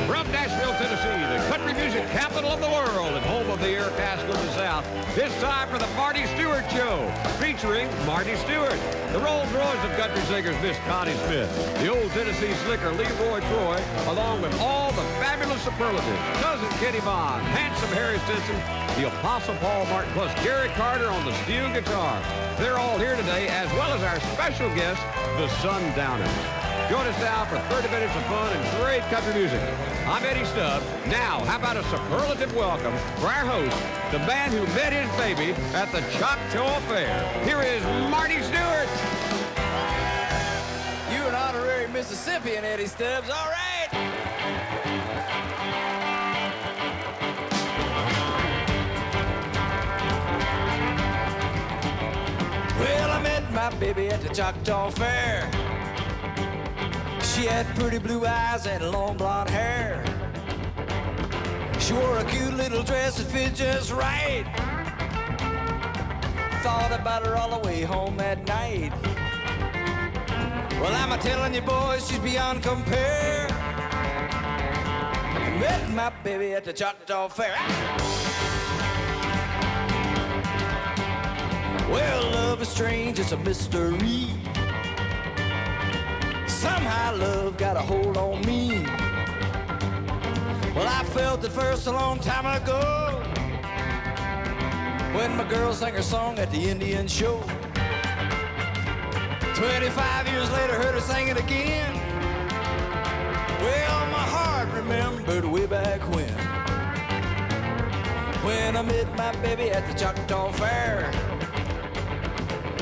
From Nashville, Tennessee, the country music capital of the world and home of the Air Castle of the South, it's time for the Marty Stuart Show, featuring Marty Stuart, the Rolls Royce of country singers, Miss Connie Smith, the old Tennessee slicker, Leroy Troy, along with all the fabulous superlatives, Cousin Kenny Vaughn, Handsome Harry Stinson, the Apostle Paul Martin, plus Gary Carter on the steel guitar. They're all here today, as well as our special guest, the Sundowners. Join us now for 30 minutes of fun and great country music. I'm Eddie Stubbs. Now, how about a superlative welcome for our host, the man who met his baby at the Choctaw Fair. Here is Marty Stuart. You're an honorary Mississippian, Eddie Stubbs. All right. Well, I met my baby at the Choctaw Fair. She had pretty blue eyes and long blonde hair. She wore a cute little dress that fit just right. Thought about her all the way home that night. Well, I'm a-telling you, boys, she's beyond compare. Met my baby at the Choctaw Fair. Well, love is strange, it's a mystery. Somehow love got a hold on me. Well, I felt it first a long time ago when my girl sang her song at the Indian show. 25 years later, heard her sing it again. Well, my heart remembered way back when I met my baby at the Choctaw Fair.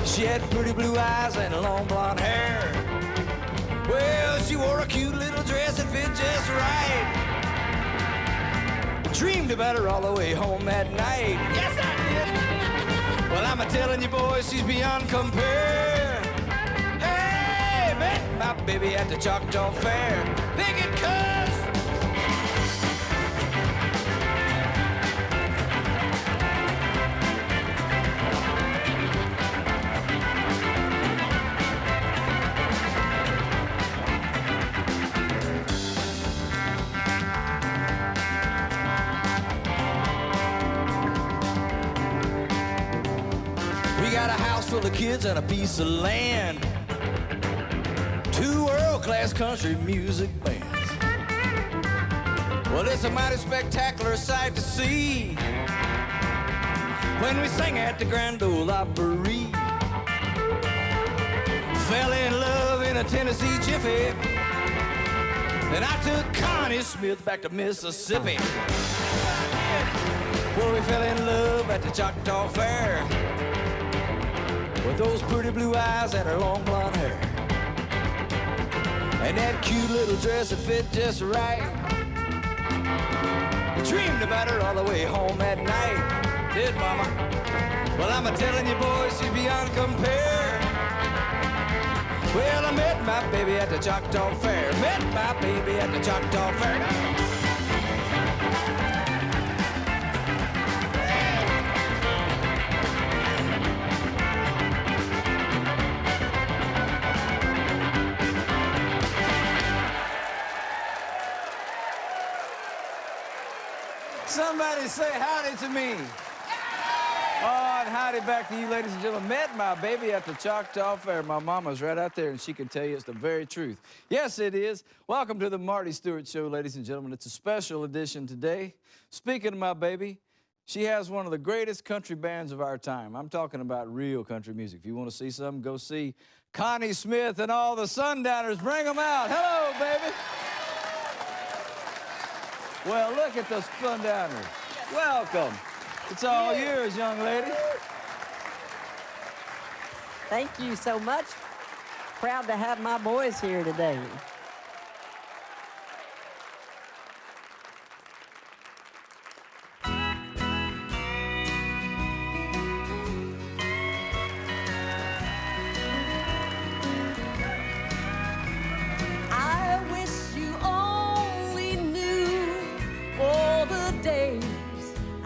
She had pretty blue eyes and long blonde hair. Well, she wore a cute little dress that fit just right. Dreamed about her all the way home that night. Yes, I did. Well, I'm a-telling you, boys, she's beyond compare. Hey, met my baby at the Choctaw Fair. Pick it, cuz. Full of kids and a piece of land. 2 world-class country music bands. Well, it's a mighty spectacular sight to see when we sing at the Grand Ole Opry. Fell in love in a Tennessee jiffy. Then I took Connie Smith back to Mississippi. Well, we fell in love at the Choctaw Fair with those pretty blue eyes and her long blonde hair, and that cute little dress that fit just right. Dreamed about her all the way home that night. Did mama? Well, I'm a-telling you, boys, she's beyond compare. Well, I met my baby at the Choctaw Fair. Met my baby at the Choctaw Fair. Somebody say howdy to me. Oh, and howdy back to you, ladies and gentlemen. Met my baby at the Choctaw Fair. My mama's right out there, and she can tell you it's the very truth. Yes, it is. Welcome to the Marty Stuart Show, ladies and gentlemen. It's a special edition today. Speaking of my baby, she has one of the greatest country bands of our time. I'm talking about real country music. If you want to see something, go see Connie Smith and all the Sundowners. Bring them out. Hello, baby. Well, look at the Sundowners. Welcome. It's all yours, young lady. Thank you so much. Proud to have my boys here today.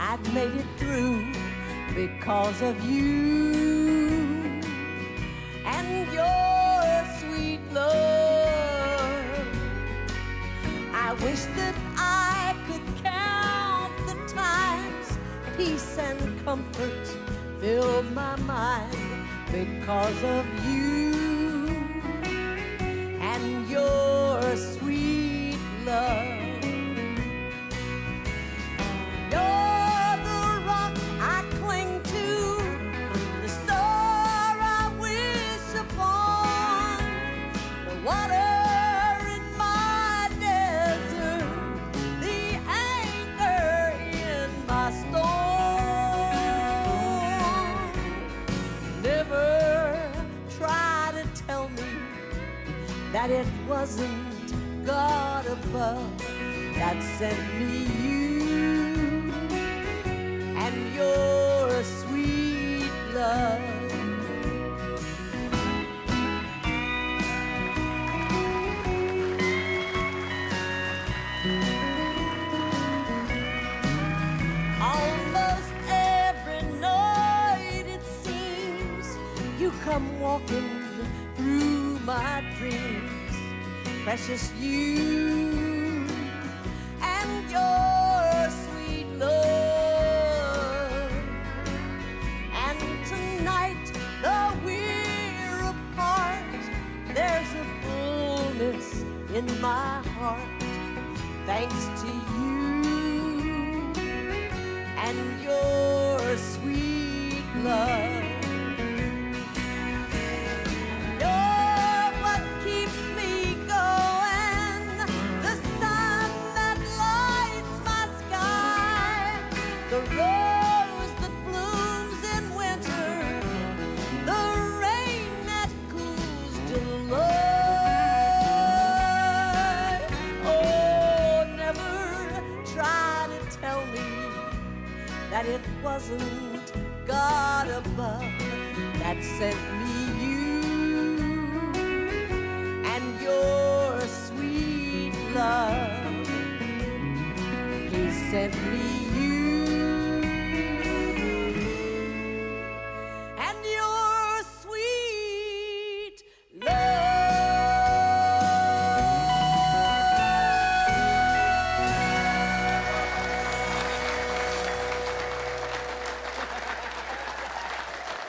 I'd made it through because of you and your wish that I could count the times peace and comfort fill my mind because of you and your sweet love. You're the rock I cling to, the star I wish upon, the water in my desert, the anchor in my storm. Never try to tell me that it wasn't God above that sent me you and your sweet love. Almost every night it seems you come walking through my dreams, precious you and your sweet love. And tonight, though we're apart, there's a fullness in my heart, thanks to you and your sweet love. You're what keeps me going, the sun that lights my sky, the rose that blooms in winter, the rain that cools July. Oh, never try to tell me that it wasn't God above that sent me you and your sweet love. He sent me you and your sweet love.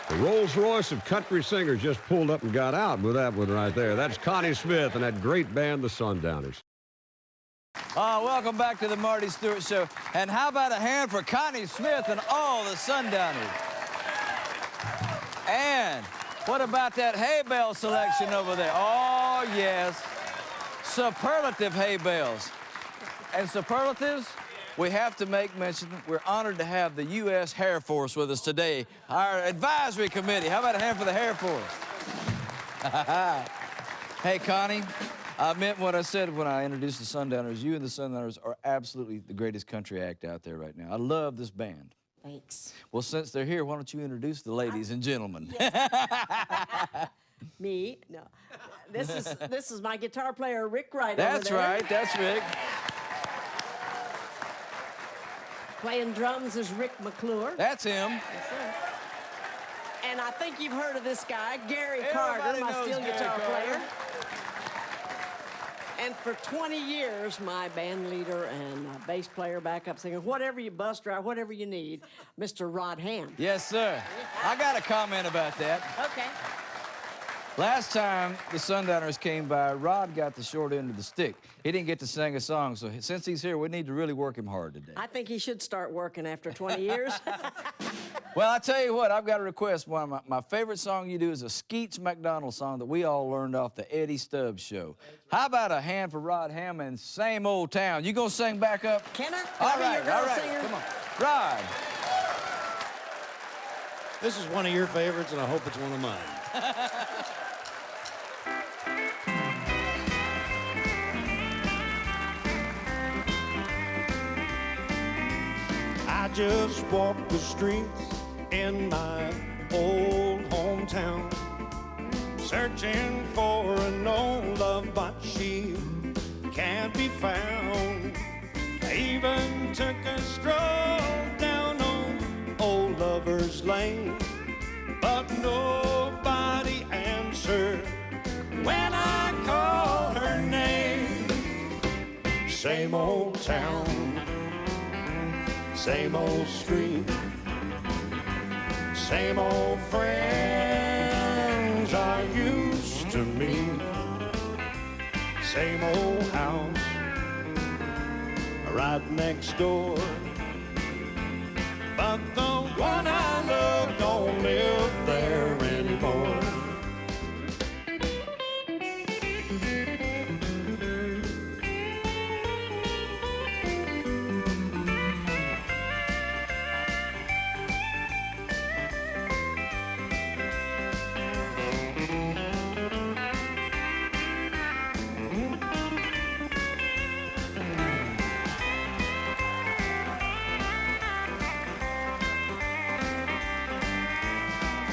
The Rolls Royce of country singers just pulled up and got out with that one right there. That's Connie Smith and that great band, the Sundowners. Welcome back to the Marty Stuart Show. And how about a hand for Connie Smith and all the Sundowners? And what about that hay bale selection over there? Oh, yes. Superlative hay bales. And superlatives, we have to make mention, we're honored to have the U.S. Hair Force with us today, our advisory committee. How about a hand for the Hair Force? Hey, Connie, I meant what I said when I introduced the Sundowners. You and the Sundowners are absolutely the greatest country act out there right now. I love this band. Thanks. Well, since they're here, why don't you introduce the ladies and gentlemen? Me? No. This is my guitar player, Rick Wright. That's over there. right, that's Rick. Playing drums is Rick McClure. That's him. That's him. And I think you've heard of this guy, Gary Everybody Carter, my knows steel Gary guitar Carter. player. And for 20 years, my band leader and bass player, backup singer, whatever you bus drive, whatever you need, Mr. Rod Hamm. Yes, sir. I got a comment about that. Okay. Last time the Sundowners came by, Rod got the short end of the stick. He didn't get to sing a song, so since he's here, we need to really work him hard today. I think he should start working after 20 years. Well, I tell you what, I've got a request. One of my favorite song you do is a Skeets McDonald song that we all learned off the Eddie Stubbs show. How about a hand for Rod Hamm and Same Old Town? You gonna sing back up? Can I? All Can I be right, your girl all right, singer? come on. Rod. This is one of your favorites, and I hope it's one of mine. I just walk the streets in my old hometown, searching for an old love, but she can't be found. I even took a stroll down on Old Lover's Lane, but nobody answered when I called her name. Same old town, same old street, same old friends I used to meet. Same old house right next door, but the one I love don't live there anymore.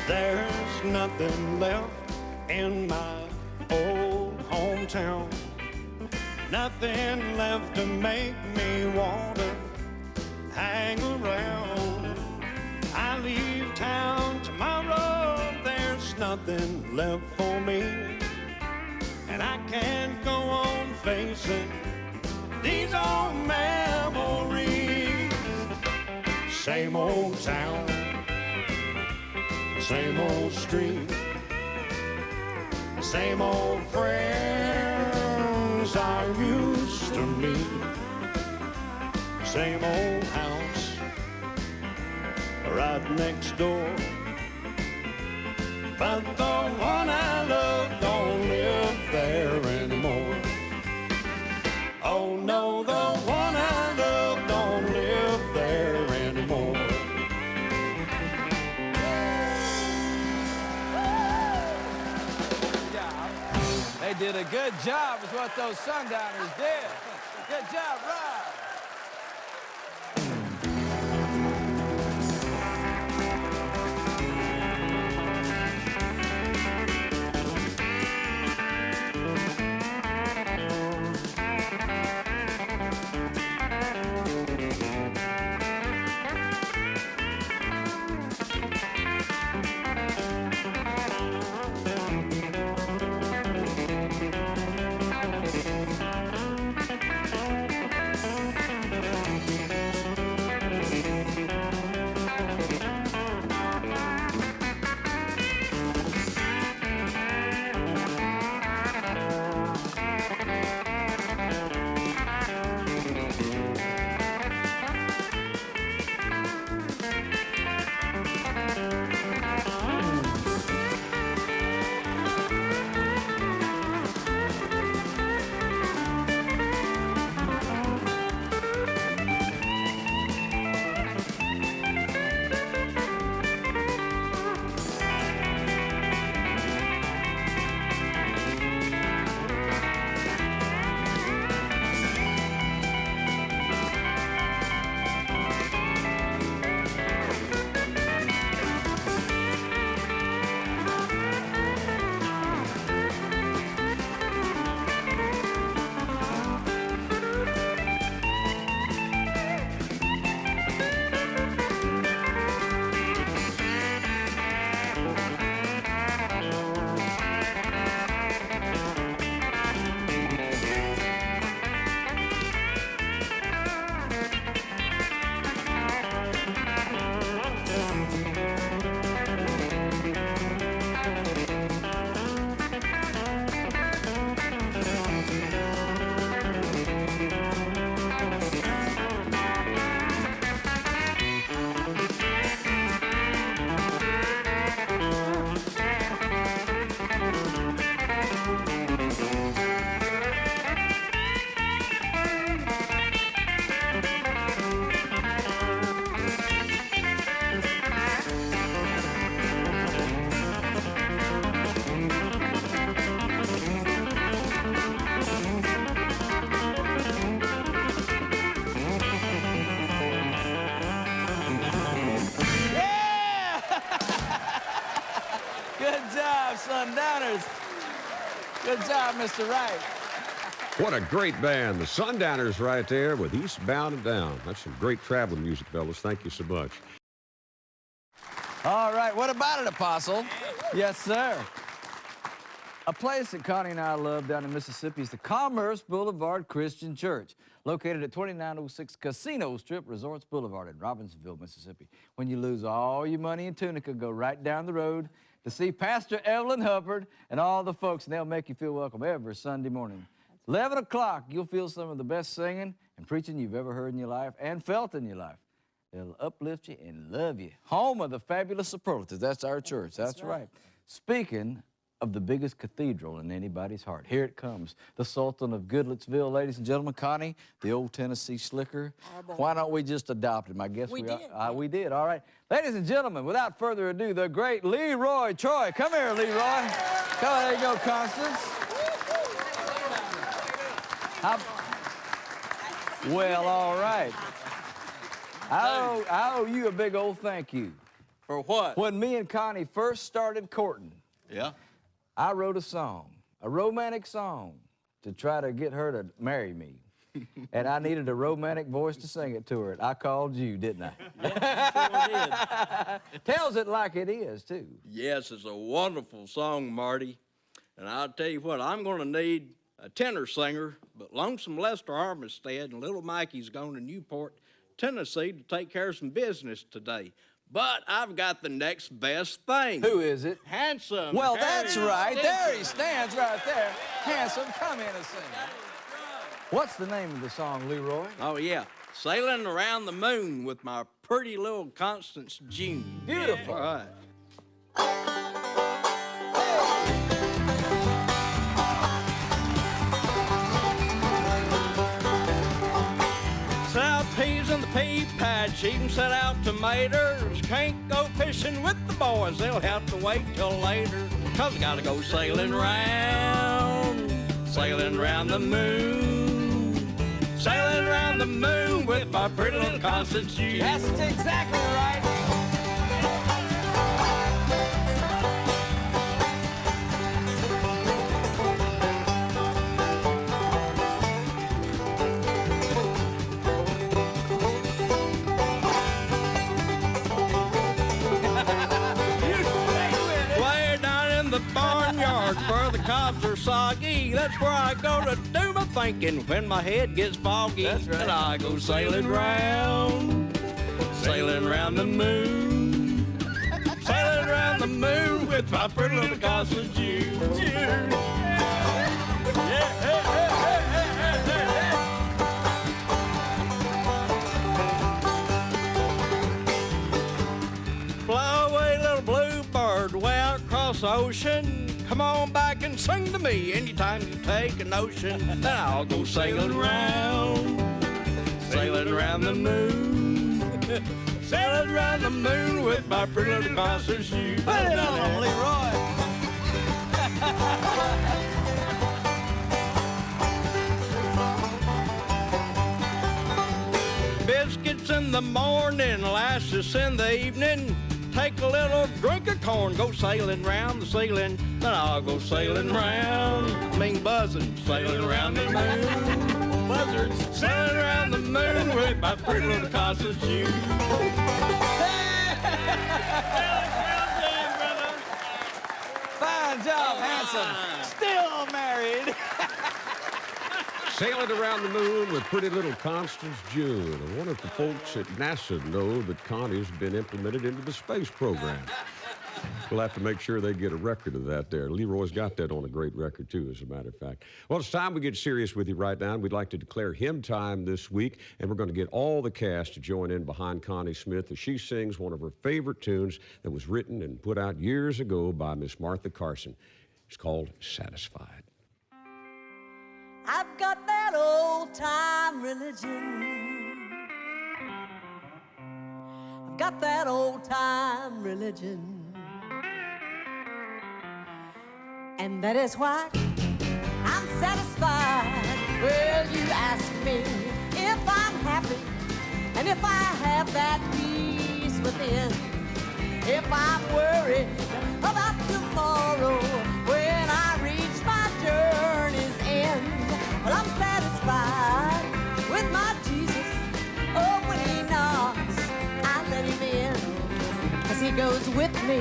There's nothing left in my old hometown, nothing left to make me want to hang around. I leave town tomorrow, there's nothing left for me, and I can't go on facing these old memories. Same old town, same old street, same old friends I used to meet. Same old house right next door, but the one I love don't live there anymore. Oh no, the one I love don't live there anymore. They did a good job is what those Sundowners did. Good job, Rob. Sundowners. Good job, Mr. Wright. What a great band. The Sundowners right there with Eastbound and Down. That's some great traveling music, fellas. Thank you so much. All right, what about it, Apostle? Yes, sir. A place that Connie and I love down in Mississippi is the Commerce Boulevard Christian Church, located at 2906 Casino Strip, Resorts Boulevard in Robbinsville, Mississippi. When you lose all your money in Tunica, go right down the road to see Pastor Evelyn Hubbard and all the folks, and they'll make you feel welcome every Sunday morning. 11 o'clock, you'll feel some of the best singing and preaching you've ever heard in your life and felt in your life. They'll uplift you and love you. Home of the fabulous Superlatives. That's our church. That's right. Speaking of the biggest cathedral in anybody's heart, here it comes. The Sultan of Goodlettsville, ladies and gentlemen, Connie, the old Tennessee slicker. Why don't we just adopt him? I guess we did. We did. All right. Ladies and gentlemen, without further ado, the great Leroy Troy. Come here, Leroy. Come on, there you go, Constance. Well, all right. I owe you a big old thank you. For what? When me and Connie first started courting, Yeah? I wrote a song, a romantic song, to try to get her to marry me. And I needed a romantic voice to sing it to her. I called you, didn't I? Yeah, sure did. Tells it like it is, too. Yes, it's a wonderful song, Marty. And I'll tell you what, I'm going to need a tenor singer, but Lonesome Lester Armistead and Little Mikey's going to Newport, Tennessee to take care of some business today. But I've got the next best thing. Who is it? Handsome. Well, Harry that's right. Stinson. There he stands right there. Handsome, come in and sing. What's the name of the song, Leroy? Oh, yeah. Sailing Around the Moon with my pretty little Constance June. Beautiful. All right. South peas in the pea patch, even set out tomatoes. Can't go fishing with the boys, they'll have to wait till later. 'Cause I gotta go sailing round the moon. Sailing around the moon with my pretty little Constance June. That's exactly right. Way down in the barnyard where the cobs are soggy, that's where I go to do my thinking when my head gets foggy. That's right. And I go sailing round the moon. Sailing around the moon with my pretty little Constance June. Fly away, little bluebird, way out across the ocean. Come on back and sing to me anytime you take a notion. Then I'll go sailing around the moon. Sailing around the moon with my pretty little Constance June. Put it on, Leroy. Biscuits in the morning, lashes in the evening. Take a little drink of corn, go sailing round the ceiling. Then I'll go sailing round, buzzing, sailing around the moon. Buzzards, sailing around the moon with my pretty little Constance June. Fine job, Handsome. Still married. Sailing around the moon with pretty little Constance June. I wonder if the folks at NASA know that Connie's been implemented into the space program. We'll have to make sure they get a record of that there. Leroy's got that on a great record, too, as a matter of fact. Well, it's time we get serious with you right now. We'd like to declare hymn time this week, and we're going to get all the cast to join in behind Connie Smith as she sings one of her favorite tunes that was written and put out years ago by Miss Martha Carson. It's called Satisfied. I've got that old-time religion. I've got that old-time religion. And that is why I'm satisfied. Well, you ask me if I'm happy and if I have that peace within. If I'm worried about tomorrow when I reach my journey's end. Well, I'm satisfied with my Jesus. Oh, when he knocks, I let him in. 'Cause he goes with me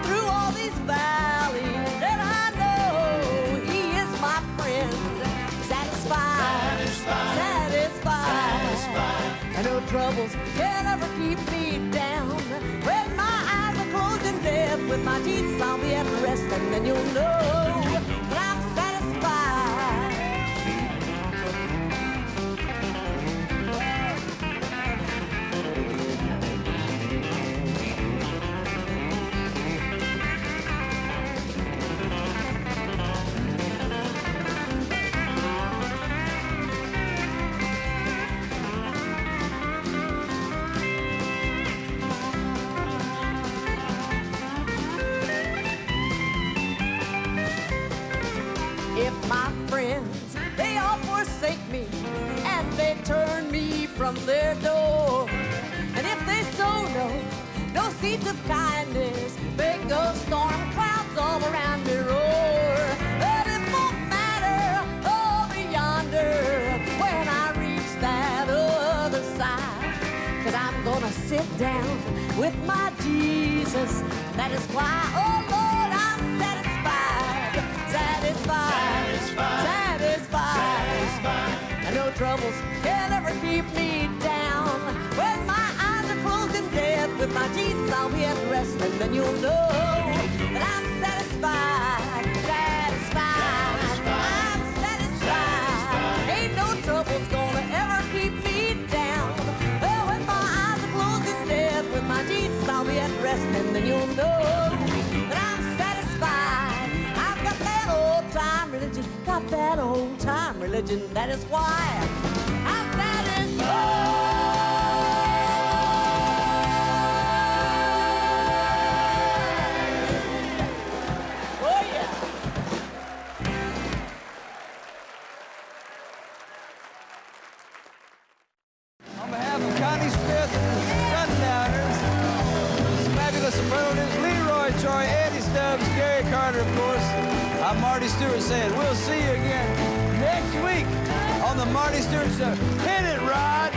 through all these valleys that I know. and no troubles can ever keep me down. When my eyes are closed in death, with my Jesus I'll be at rest, and then you'll know that I'm satisfied. If my friends, they all forsake me, and they turn me from their door, and if they sow no seeds of kindness, make those storm clouds all around me roar. But it won't matter over yonder when I reach that other side, 'cause I'm gonna sit down with my Jesus. That is why, oh Lord, I'm satisfied, satisfied, satisfied. And no troubles can ever keep me down. When my eyes are closed in death, with my Jesus I'll be at rest, and then you'll know that I'm satisfied, satisfied, I'm satisfied. Ain't no troubles gonna ever keep me down. Well, when my eyes are closed in death, with my Jesus I'll be at rest, and then you'll know that I'm satisfied. I've got that old time religion, got that old time religion. That is why I'm satisfied. Oh yeah. On behalf of Connie Smith and the Sundowners, the fabulous Superlatives, Leroy Troy, Eddie Stubbs, Gary Carter, of course, I'm Marty Stuart saying we'll see you again next week on the Marty Stuart Show. Hit it, Rod!